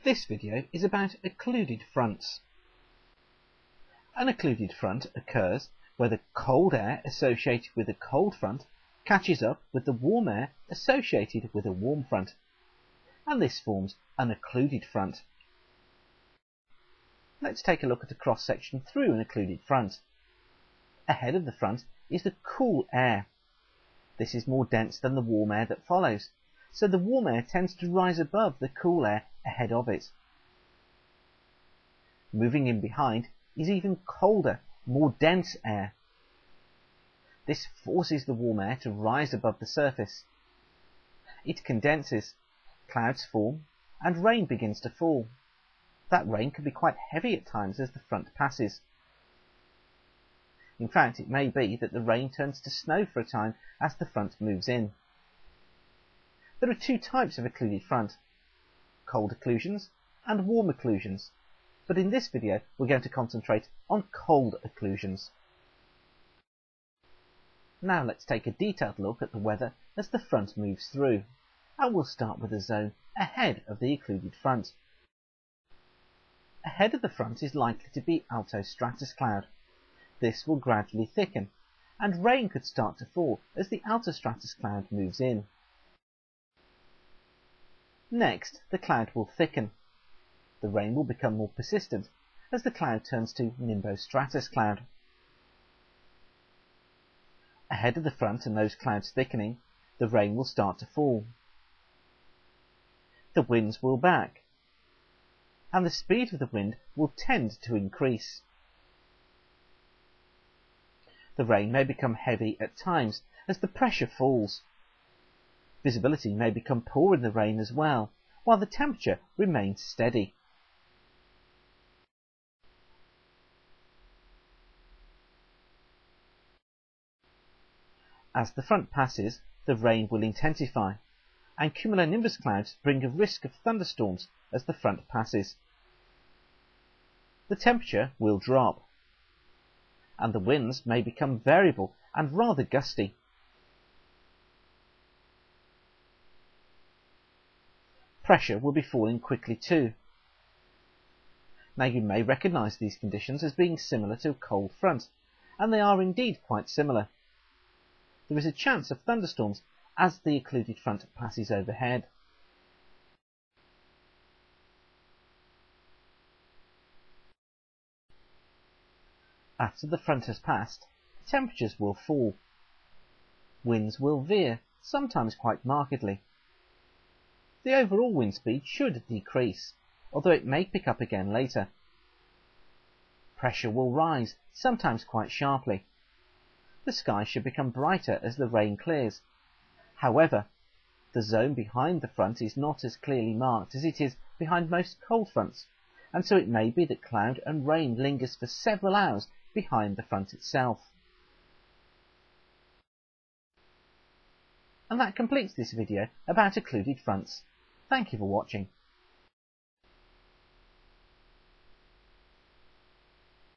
This video is about occluded fronts. An occluded front occurs where the cold air associated with a cold front catches up with the warm air associated with a warm front, and this forms an occluded front. Let's take a look at a cross-section through an occluded front. Ahead of the front is the cool air. This is more dense than the warm air that follows, so the warm air tends to rise above the cool air ahead of it. Moving in behind is even colder, more dense air. This forces the warm air to rise above the surface. It condenses, clouds form, and rain begins to fall. That rain can be quite heavy at times as the front passes. In fact, it may be that the rain turns to snow for a time as the front moves in. There are two types of occluded front: cold occlusions and warm occlusions, but in this video we're going to concentrate on cold occlusions. Now let's take a detailed look at the weather as the front moves through, and we'll start with the zone ahead of the occluded front. Ahead of the front is likely to be alto stratus cloud. This will gradually thicken, and rain could start to fall as the alto stratus cloud moves in. Next, the cloud will thicken. The rain will become more persistent as the cloud turns to nimbostratus cloud. Ahead of the front and those clouds thickening, the rain will start to fall. The winds will back, and the speed of the wind will tend to increase. The rain may become heavy at times as the pressure falls. Visibility may become poor in the rain as well, while the temperature remains steady. As the front passes, the rain will intensify, and cumulonimbus clouds bring a risk of thunderstorms as the front passes. The temperature will drop, and the winds may become variable and rather gusty. Pressure will be falling quickly too. Now you may recognise these conditions as being similar to a cold front, and they are indeed quite similar. There is a chance of thunderstorms as the occluded front passes overhead. After the front has passed, temperatures will fall. Winds will veer, sometimes quite markedly. The overall wind speed should decrease, although it may pick up again later. Pressure will rise, sometimes quite sharply. The sky should become brighter as the rain clears. However, the zone behind the front is not as clearly marked as it is behind most cold fronts, and so it may be that cloud and rain lingers for several hours behind the front itself. And that completes this video about occluded fronts. Thank you for watching.